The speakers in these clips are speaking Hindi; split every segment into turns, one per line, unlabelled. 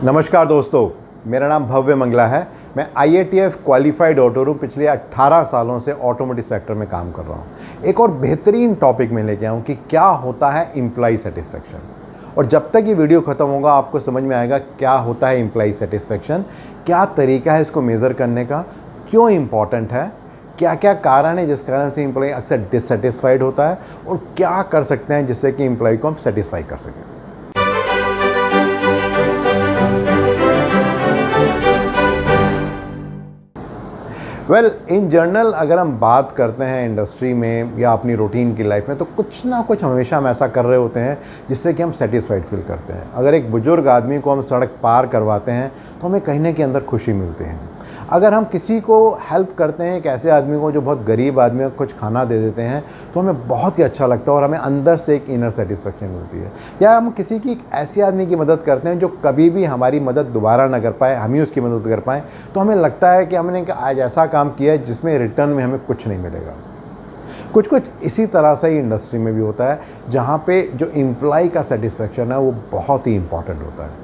नमस्कार दोस्तों, मेरा नाम भव्य मंगला है। मैं IATF क्वालिफाइड ऑटो हूँ। पिछले 18 सालों से ऑटोमोटिव सेक्टर में काम कर रहा हूँ। एक और बेहतरीन टॉपिक में लेके आऊँ कि क्या होता है एम्प्लॉय सेटिस्फेक्शन। और जब तक ये वीडियो ख़त्म होगा आपको समझ में आएगा क्या होता है एम्प्लॉय सेटिस्फेक्शन, क्या तरीका है इसको मेज़र करने का, क्यों इम्पॉर्टेंट है, क्या क्या कारण है जिस कारण से एम्प्लॉय अक्सर डिससेटिस्फाइड होता है और क्या कर सकते हैं जिससे कि एम्प्लॉय को हम सेटिस्फाई कर सकें। वेल इन जनरल अगर हम बात करते हैं इंडस्ट्री में या अपनी रूटीन की लाइफ में, तो कुछ ना कुछ हमेशा हम ऐसा कर रहे होते हैं जिससे कि हम सेटिस्फाइड फील करते हैं। अगर एक बुजुर्ग आदमी को हम सड़क पार करवाते हैं तो हमें कहीं ना कहीं अंदर खुशी मिलती है। अगर हम किसी को हेल्प करते हैं, एक ऐसे आदमी को जो बहुत गरीब आदमी को कुछ खाना दे देते हैं, तो हमें बहुत ही अच्छा लगता है और हमें अंदर से एक इनर सेटिस्फेक्शन मिलती है। या हम किसी की एक ऐसे आदमी की मदद करते हैं जो कभी भी हमारी मदद दोबारा ना कर पाए, हम ही उसकी मदद कर पाएँ, तो हमें लगता है कि हमने आज ऐसा काम किया है जिसमें रिटर्न में हमें कुछ नहीं मिलेगा। कुछ कुछ इसी तरह से ही इंडस्ट्री में भी होता है, जहाँ पे जो एम्प्लॉय का सेटिस्फेक्शन है वो बहुत ही इंपॉर्टेंट होता है।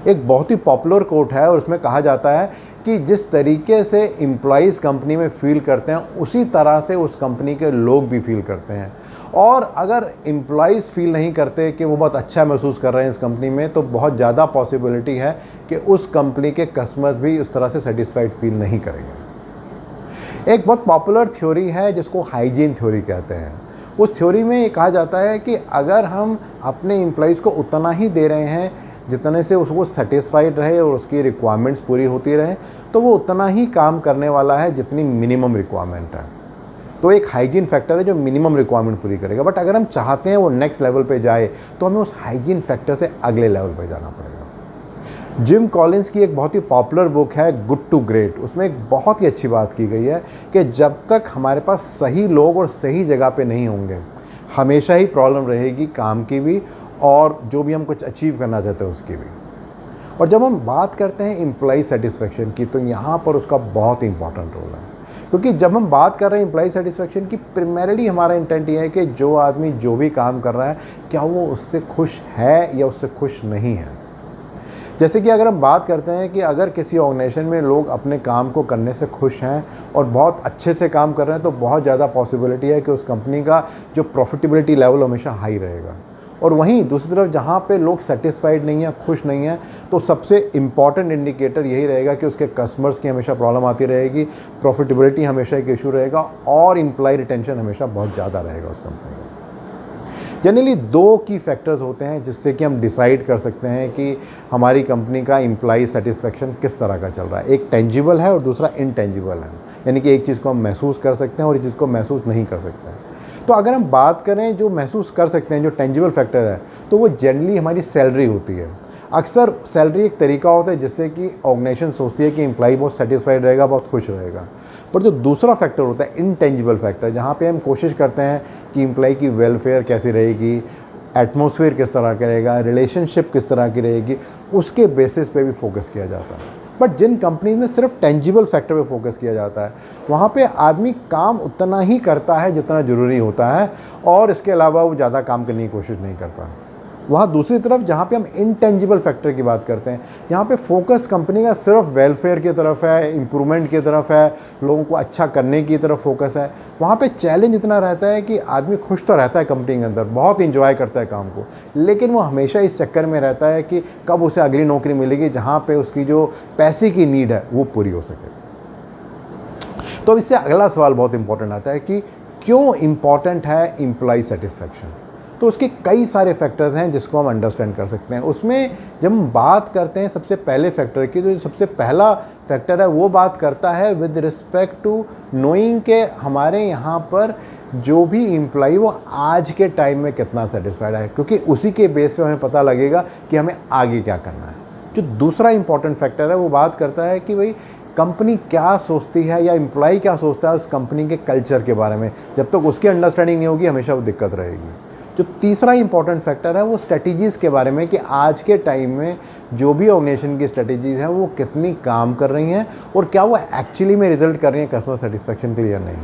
एक बहुत ही पॉपुलर कोट है और उसमें कहा जाता है कि जिस तरीके से एम्प्लॉइज़ कंपनी में फील करते हैं उसी तरह से उस कंपनी के लोग भी फील करते हैं। और अगर एम्प्लॉइज़ फील नहीं करते कि वो बहुत अच्छा महसूस कर रहे हैं इस कंपनी में, तो बहुत ज़्यादा पॉसिबिलिटी है कि उस कंपनी के कस्टमर्स भी उस तरह से सेटिस्फाइड फील नहीं करेंगे। एक बहुत पॉपुलर थ्योरी है जिसको हाइजीन थ्योरी कहते हैं। उस थ्योरी में ये कहा जाता है कि अगर हम अपने एम्प्लॉइज़ को उतना ही दे रहे हैं जितने से उसको सेटिस्फाइड रहे और उसकी रिक्वायरमेंट्स पूरी होती रहे, तो वो उतना ही काम करने वाला है जितनी मिनिमम रिक्वायरमेंट है। तो एक हाइजीन फैक्टर है जो मिनिमम रिक्वायरमेंट पूरी करेगा। बट अगर हम चाहते हैं वो नेक्स्ट लेवल पे जाए तो हमें उस हाइजीन फैक्टर से अगले लेवल पे जाना पड़ेगा। जिम कॉलिंस की एक बहुत ही पॉपुलर बुक है गुड टू ग्रेट। उसमें एक बहुत ही अच्छी बात की गई है कि जब तक हमारे पास सही लोग और सही जगह पे नहीं होंगे, हमेशा ही प्रॉब्लम रहेगी काम की भी और जो भी हम कुछ अचीव करना चाहते हैं उसकी भी। और जब हम बात करते हैं एम्प्लॉय सेटिस्फेक्शन की, तो यहाँ पर उसका बहुत इंपॉर्टेंट रोल है। क्योंकि जब हम बात कर रहे हैं एम्प्लॉय सेटिस्फेक्शन की, प्राइमरीली हमारा इंटेंट ये है कि जो आदमी जो भी काम कर रहा है क्या वो उससे खुश है या उससे खुश नहीं है। जैसे कि अगर हम बात करते हैं कि अगर किसी ऑर्गेनाइजेशन में लोग अपने काम को करने से खुश हैं और बहुत अच्छे से काम कर रहे हैं, तो बहुत ज़्यादा पॉसिबिलिटी है कि उस कंपनी का जो प्रॉफिटेबिलिटी लेवल हमेशा हाई रहेगा। और वहीं दूसरी तरफ जहाँ पे लोग सेटिस्फाइड नहीं हैं, खुश नहीं हैं, तो सबसे इम्पॉर्टेंट इंडिकेटर यही रहेगा कि उसके कस्टमर्स की हमेशा प्रॉब्लम आती रहेगी, प्रॉफिटेबिलिटी हमेशा एक इशू रहेगा और एम्प्लॉय रिटेंशन हमेशा बहुत ज़्यादा रहेगा उस कंपनी का। जनरली दो की फैक्टर्स होते हैं जिससे कि हम डिसाइड कर सकते हैं कि हमारी कंपनी का एम्प्लॉय सेटिस्फेक्शन किस तरह का चल रहा है। एक टेंजिबल है और दूसरा इनटेंजिबल है, यानी कि एक चीज़ को हम महसूस कर सकते हैं और एक चीज़ को महसूस नहीं कर सकते हैं। तो अगर हम बात करें जो महसूस कर सकते हैं, जो टेंजिबल फैक्टर है, तो वो जनरली हमारी सैलरी होती है। अक्सर सैलरी एक तरीका होता है जिससे कि ऑर्गेनाइजेशन सोचती है कि एम्प्लॉय बहुत सेटिस्फाइड रहेगा, बहुत खुश रहेगा। पर जो दूसरा फैक्टर होता है इनटेंजिबल फैक्टर, जहाँ पे हम कोशिश करते हैं कि एम्प्लॉय की वेलफेयर कैसी रहेगी, एटमॉस्फेयर किस तरह का रहेगा, रिलेशनशिप किस तरह की रहेगी, उसके बेसिस पे भी फोकस किया जाता है। बट जिन कंपनी में सिर्फ टेंजिबल फैक्टर पे फोकस किया जाता है, वहाँ पे आदमी काम उतना ही करता है जितना ज़रूरी होता है और इसके अलावा वो ज़्यादा काम करने की कोशिश नहीं करता। वहाँ दूसरी तरफ जहाँ पे हम इनटेंजिबल फैक्टर की बात करते हैं, यहाँ पे फोकस कंपनी का सिर्फ वेलफेयर की तरफ है, इम्प्रूवमेंट की तरफ है, लोगों को अच्छा करने की तरफ फोकस है। वहाँ पे चैलेंज इतना रहता है कि आदमी खुश तो रहता है कंपनी के अंदर, बहुत इंजॉय करता है काम को, लेकिन वो हमेशा इस चक्कर में रहता है कि कब उसे अगली नौकरी मिलेगी जहाँ पर उसकी जो पैसे की नीड है वो पूरी हो सके। तो इससे अगला सवाल बहुत इंपॉर्टेंट आता है कि क्यों इम्पॉर्टेंट है एम्प्लॉय सेटिस्फेक्शन। तो उसके कई सारे फैक्टर्स हैं जिसको हम अंडरस्टैंड कर सकते हैं। उसमें जब हम बात करते हैं सबसे पहले फैक्टर की, तो सबसे पहला फैक्टर है वो बात करता है विद रिस्पेक्ट टू नोइंग के हमारे यहाँ पर जो भी एम्प्लॉय वो आज के टाइम में कितना सेटिस्फाइड है, क्योंकि उसी के बेस पे हमें पता लगेगा कि हमें आगे क्या करना है। जो दूसरा इंपॉर्टेंट फैक्टर है वो बात करता है कि भाई कंपनी क्या सोचती है या एम्प्लॉय क्या सोचता है उस कंपनी के कल्चर के बारे में। जब तक उसकी अंडरस्टैंडिंग नहीं होगी हमेशा वो दिक्कत रहेगी। जो तीसरा इंपॉर्टेंट फैक्टर है वो स्ट्रेटजीज़ के बारे में कि आज के टाइम में जो भी ऑर्गेनाइजेशन की स्ट्रेटजीज़ हैं वो कितनी काम कर रही हैं और क्या वो एक्चुअली में रिजल्ट कर रही हैं कस्टमर सेटिस्फेक्शन के लिए या नहीं।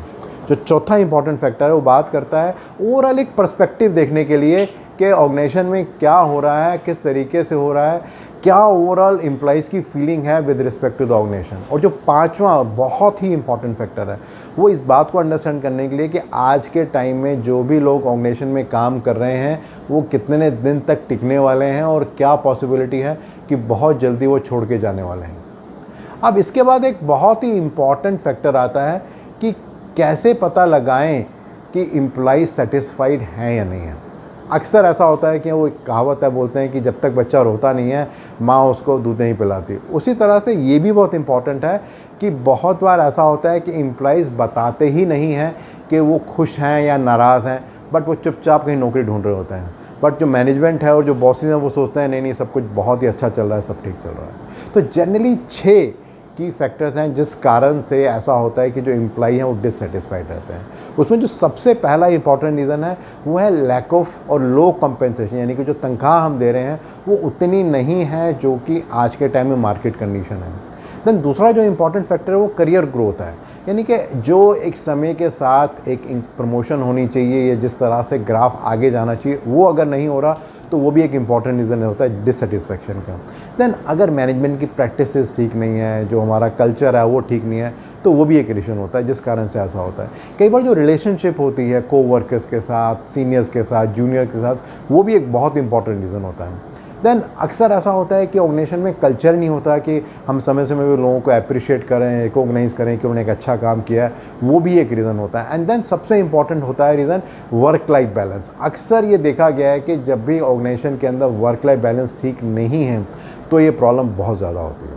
जो चौथा इंपॉर्टेंट फैक्टर है वो बात करता है ओवरऑल एक पर्सपेक्टिव देखने के लिए कि ऑर्गेनाइजेशन में क्या हो रहा है, किस तरीके से हो रहा है, क्या ओवरऑल एम्प्लॉइज़ की फीलिंग है with respect to the organisation. और जो पांचवा बहुत ही इंपॉर्टेंट फैक्टर है वो इस बात को अंडरस्टैंड करने के लिए कि आज के टाइम में जो भी लोग ऑर्गेनाइजेशन में काम कर रहे हैं वो कितने दिन तक टिकने वाले हैं और क्या पॉसिबिलिटी है कि बहुत जल्दी वो छोड़ के जाने वाले हैं। अब इसके बाद एक बहुत ही इम्पॉर्टेंट फैक्टर आता है कि कैसे पता लगाएं कि एम्प्लॉइज़ सेटिस्फाइड हैं या नहीं है। अक्सर ऐसा होता है कि वो एक कहावत है, बोलते हैं कि जब तक बच्चा रोता नहीं है माँ उसको दूध नहीं पिलाती। उसी तरह से ये भी बहुत इंपॉर्टेंट है कि बहुत बार ऐसा होता है कि एम्प्लॉइज़ बताते ही नहीं हैं कि वो खुश हैं या नाराज़ हैं, बट वो चुपचाप कहीं नौकरी ढूंढ रहे होते हैं। बट जो मैनेजमेंट है और जो बॉसेस हैं वो सोचते हैं नहीं नहीं सब कुछ बहुत ही अच्छा चल रहा है, सब ठीक चल रहा है। तो जनरली 6 की फैक्टर्स हैं जिस कारण से ऐसा होता है कि जो एम्प्लॉई हैं वो डिससेटिस्फाइड रहते हैं। उसमें जो सबसे पहला इंपॉर्टेंट रीज़न है वो है लैक ऑफ और लो कंपेंसेशन, यानी कि जो तनख्वाह हम दे रहे हैं वो उतनी नहीं है जो कि आज के टाइम में मार्केट कंडीशन है। देन दूसरा जो इंपॉर्टेंट फैक्टर है वो करियर ग्रोथ है, यानी कि जो एक समय के साथ एक प्रमोशन होनी चाहिए या जिस तरह से ग्राफ आगे जाना चाहिए वो अगर नहीं हो रहा तो वो भी एक इम्पॉर्टेंट रीज़न होता है डिससेटिस्फैक्शन का। देन अगर मैनेजमेंट की प्रैक्टिसेस ठीक नहीं है, जो हमारा कल्चर है वो ठीक नहीं है, तो वो भी एक रीज़न होता है जिस कारण से ऐसा होता है। कई बार जो रिलेशनशिप होती है कोवर्कर्स के साथ, सीनियर्स के साथ, जूनियर के साथ, वो भी एक बहुत इंपॉर्टेंट रीज़न होता है। देन अक्सर ऐसा होता है कि ऑर्गेनाइजेशन में कल्चर नहीं होता कि हम समय समय में लोगों को अप्रिशिएट करें, रिकॉग्नाइज़ करें कि उन्होंने एक अच्छा काम किया है, वो भी एक रीज़न होता है। एंड देन सबसे इंपॉर्टेंट होता है रीज़न वर्क लाइफ बैलेंस। अक्सर ये देखा गया है कि जब भी ऑर्गेनाइजेशन के अंदर वर्क लाइफ बैलेंस ठीक नहीं है तो ये प्रॉब्लम बहुत ज़्यादा होती है।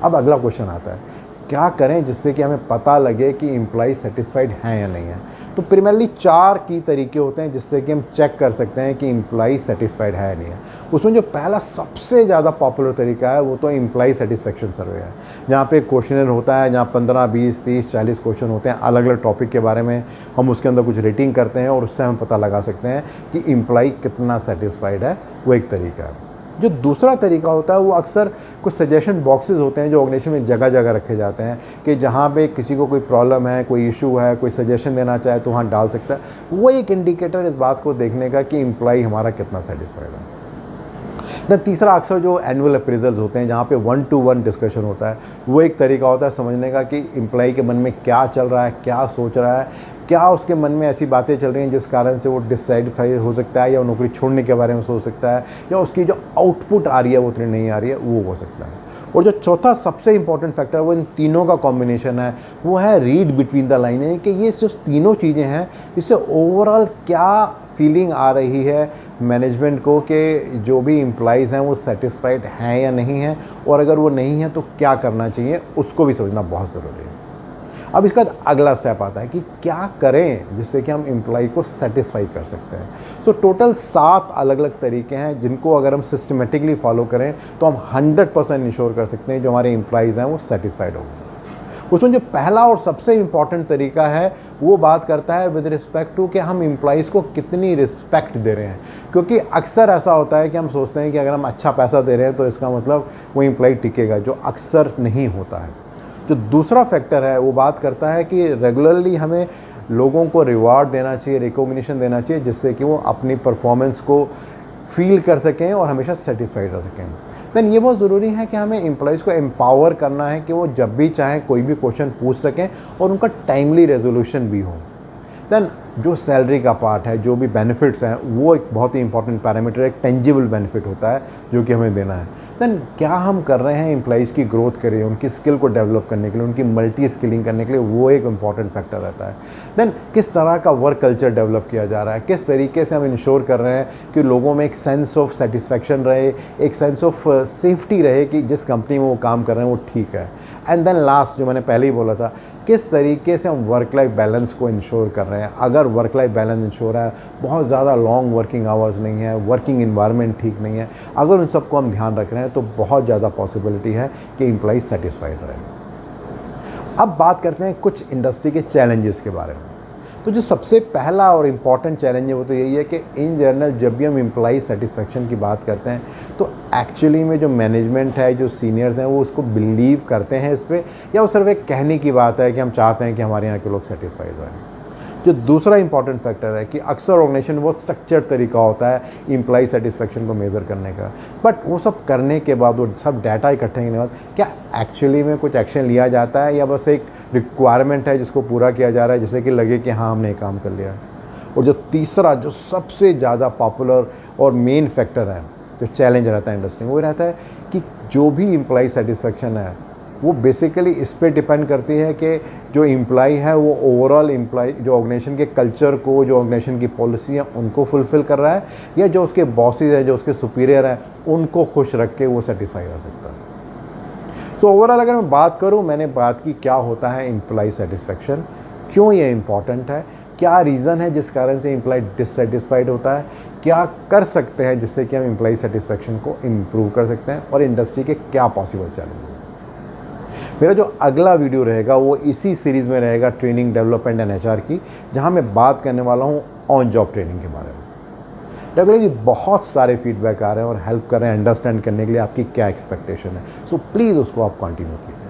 अब अगला क्वेश्चन आता है क्या करें जिससे कि हमें पता लगे कि एम्प्लॉय सेटिस्फाइड हैं या नहीं है। तो प्राइमरली 4 की तरीके होते हैं जिससे कि हम चेक कर सकते हैं कि एम्प्लॉय सेटिस्फाइड है या नहीं है। उसमें जो पहला सबसे ज़्यादा पॉपुलर तरीका है वो तो एम्प्लॉय सेटिस्फेक्शन सर्वे है, जहाँ पे क्वेश्चनर होता है, जहाँ 15, 20, 30, 40 क्वेश्चन होते हैं अलग अलग टॉपिक के बारे में। हम उसके अंदर कुछ रेटिंग करते हैं और उससे हम पता लगा सकते हैं कि एम्प्लॉय कितना सेटिस्फाइड है। वो एक तरीका है। जो दूसरा तरीका होता है वो अक्सर कुछ सजेशन बॉक्सेस होते हैं जो ऑर्गेनाइजेशन में जगह जगह रखे जाते हैं कि जहाँ पे किसी को कोई प्रॉब्लम है, कोई इशू है, कोई सजेशन देना चाहे तो वहाँ डाल सकता है। वो एक इंडिकेटर इस बात को देखने का कि एम्प्लॉय हमारा कितना सेटिस्फाइड है। दैन तीसरा अक्सर जो एनुअल अप्रेजल्स होते हैं जहाँ पे 1-to-1 डिस्कशन होता है, वो एक तरीका होता है समझने का कि एम्प्लॉय के मन में क्या चल रहा है, क्या सोच रहा है, क्या उसके मन में ऐसी बातें चल रही हैं जिस कारण से वो डिससेटिस्फाइड हो सकता है या नौकरी छोड़ने के बारे में सोच सकता है, या उसकी जो आउटपुट आ रही है वो उतनी नहीं आ रही है, वो हो सकता है। और जो चौथा सबसे इंपॉर्टेंट फैक्टर वो इन तीनों का कॉम्बिनेशन है, वो है रीड बिटवीन द लाइन, यानी कि ये सिर्फ तीनों चीज़ें हैं इससे ओवरऑल क्या फीलिंग आ रही है मैनेजमेंट को कि जो भी एम्प्लॉइज़ हैं वो सेटिस्फाइड हैं या नहीं हैं, और अगर वो नहीं है तो क्या करना चाहिए उसको भी समझना बहुत ज़रूरी है। अब इसका अगला स्टेप आता है कि क्या करें जिससे कि हम एम्प्लॉय को सेटिस्फाई कर सकते हैं। तो टोटल 7 अलग अलग तरीके हैं जिनको अगर हम सिस्टमेटिकली फॉलो करें तो हम 100% इंश्योर कर सकते हैं जो हमारे एम्प्लॉइज़ हैं वो सेटिस्फाइड होंगे। उसमें जो पहला और सबसे इम्पॉर्टेंट तरीका है वो बात करता है विद रिस्पेक्ट टू कि हम एम्प्लॉइज़ को कितनी रिस्पेक्ट दे रहे हैं। क्योंकि अक्सर ऐसा होता है कि हम सोचते हैं कि अगर हम अच्छा पैसा दे रहे हैं तो इसका मतलब वो एम्प्लॉय टिकेगा, जो अक्सर नहीं होता है। जो दूसरा फैक्टर है वो बात करता है कि रेगुलरली हमें लोगों को रिवार्ड देना चाहिए, रिकॉग्निशन देना चाहिए, जिससे कि वो अपनी परफॉर्मेंस को फील कर सकें और हमेशा सेटिस्फाइड रह सकें। देन ये बहुत ज़रूरी है कि हमें एम्प्लॉइज़ को एम्पावर करना है कि वो जब भी चाहें कोई भी क्वेश्चन पूछ सकें और उनका टाइमली रेजोल्यूशन भी हो। देन जो सैलरी का पार्ट है, जो भी बेनिफिट्स हैं, वो एक बहुत ही इंपॉर्टेंट पैरामीटर, एक टेंजिबल बेनिफिट होता है जो कि हमें देना है। देन क्या हम कर रहे हैं एम्प्लॉइज़ की ग्रोथ के लिए, उनकी स्किल को डेवलप करने के लिए, उनकी मल्टी स्किलिंग करने के लिए, वो एक इंपॉर्टेंट फैक्टर रहता है। देन किस तरह का वर्क कल्चर डेवलप किया जा रहा है, किस तरीके से हम इंश्योर कर रहे हैं कि लोगों में एक सेंस ऑफ सेटिस्फैक्शन रहे, एक सेंस ऑफ सेफ्टी रहे कि जिस कंपनी में वो काम कर रहे हैं वो ठीक है। एंड देन लास्ट जो मैंने पहले ही बोला था, किस तरीके से हम वर्क लाइफ बैलेंस को इंश्योर कर रहे हैं। अगर वर्क लाइफ बैलेंस इंश्योर है, बहुत ज़्यादा लॉन्ग वर्किंग आवर्स नहीं है, वर्किंग इन्वायरमेंट ठीक नहीं है, अगर उन सबको हम ध्यान रख रहे हैं तो बहुत ज़्यादा पॉसिबिलिटी है कि एम्प्लॉय सेटिस्फाइड रहे। अब बात करते हैं कुछ इंडस्ट्री के चैलेंजेस के बारे में। तो जो सबसे पहला और इम्पॉर्टेंट चैलेंज है वो तो यही है कि इन जनरल जब भी हम एम्प्लॉय सेटिस्फेक्शन की बात करते हैं तो एक्चुअली में जो मैनेजमेंट है, जो सीनियर्स हैं, वो उसको बिलीव करते हैं इस पर, या वो सिर्फ एक कहने की बात है कि हम चाहते हैं कि हमारे यहाँ के लोग सेटिस्फाइड रहें। जो दूसरा इंपॉर्टेंट फैक्टर है कि अक्सर ऑर्गेनाइजेशन में बहुत स्ट्रक्चर्ड तरीका होता है एम्प्लॉय सेटिस्फेक्शन को मेज़र करने का, बट वो सब करने के बाद, वो सब डाटा इकट्ठे करने के बाद क्या एक्चुअली में कुछ एक्शन लिया जाता है या बस एक रिक्वायरमेंट है जिसको पूरा किया जा रहा है, जिससे कि लगे कि हाँ हमने काम कर लिया। और जो तीसरा, जो सबसे ज़्यादा पॉपुलर और मेन फैक्टर है, जो चैलेंज रहता है इंडस्ट्री में, वो रहता है कि जो भी एम्प्लॉय सेटिस्फेक्शन है वो बेसिकली इस पे डिपेंड करती है कि जो एम्प्लॉय है वो ओवरऑल एम्प्लॉय जो ऑर्गेनाइजेशन के कल्चर को, जो ऑर्गेनाइजेशन की पॉलिसी है उनको फुलफ़िल कर रहा है, या जो उसके बॉसेज हैं, जो उसके सुपीरियर हैं, उनको खुश रख के वो सेटिस्फाई रह सकता है। तो ओवरऑल अगर मैं बात करूँ, मैंने बात की क्या होता है एम्प्लॉय सेटिस्फेक्शन, क्यों ये इम्पॉर्टेंट है, क्या रीज़न है जिस कारण से एम्प्लॉय डिससेटिस्फाइड होता है, क्या कर सकते हैं जिससे कि हम एम्प्लॉय सेटिस्फेक्शन को इम्प्रूव कर सकते हैं, और इंडस्ट्री के क्या पॉसिबल चैलेंज हैं। मेरा जो अगला वीडियो रहेगा वो इसी सीरीज़ में रहेगा, ट्रेनिंग, डेवलपमेंट एंड एचआर की, जहां मैं बात करने वाला हूं ऑन जॉब ट्रेनिंग के बारे में। रेगुलरली बहुत सारे फीडबैक आ रहे हैं और हेल्प कर रहे हैं अंडरस्टैंड करने के लिए आपकी क्या एक्सपेक्टेशन है, सो प्लीज़ उसको आप कंटिन्यू कीजिए।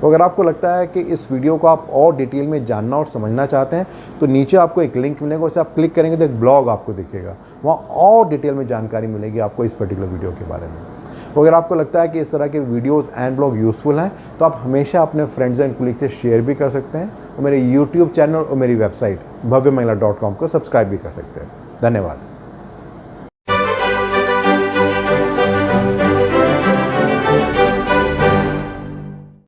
तो अगर आपको लगता है कि इस वीडियो को आप और डिटेल में जानना और समझना चाहते हैं तो नीचे आपको एक लिंक मिलेगा, उसे आप क्लिक करेंगे तो एक ब्लॉग आपको दिखेगा, वहाँ और डिटेल में जानकारी मिलेगी आपको इस पर्टिकुलर वीडियो के बारे में। तो अगर आपको लगता है कि इस तरह के वीडियोस एंड ब्लॉग यूज़फुल हैं तो आप हमेशा अपने फ्रेंड्स एंड कोलीग से शेयर भी कर सकते हैं, और मेरे यूट्यूब चैनल और मेरी वेबसाइट bhavyamahila.com को सब्सक्राइब भी कर सकते हैं। धन्यवाद।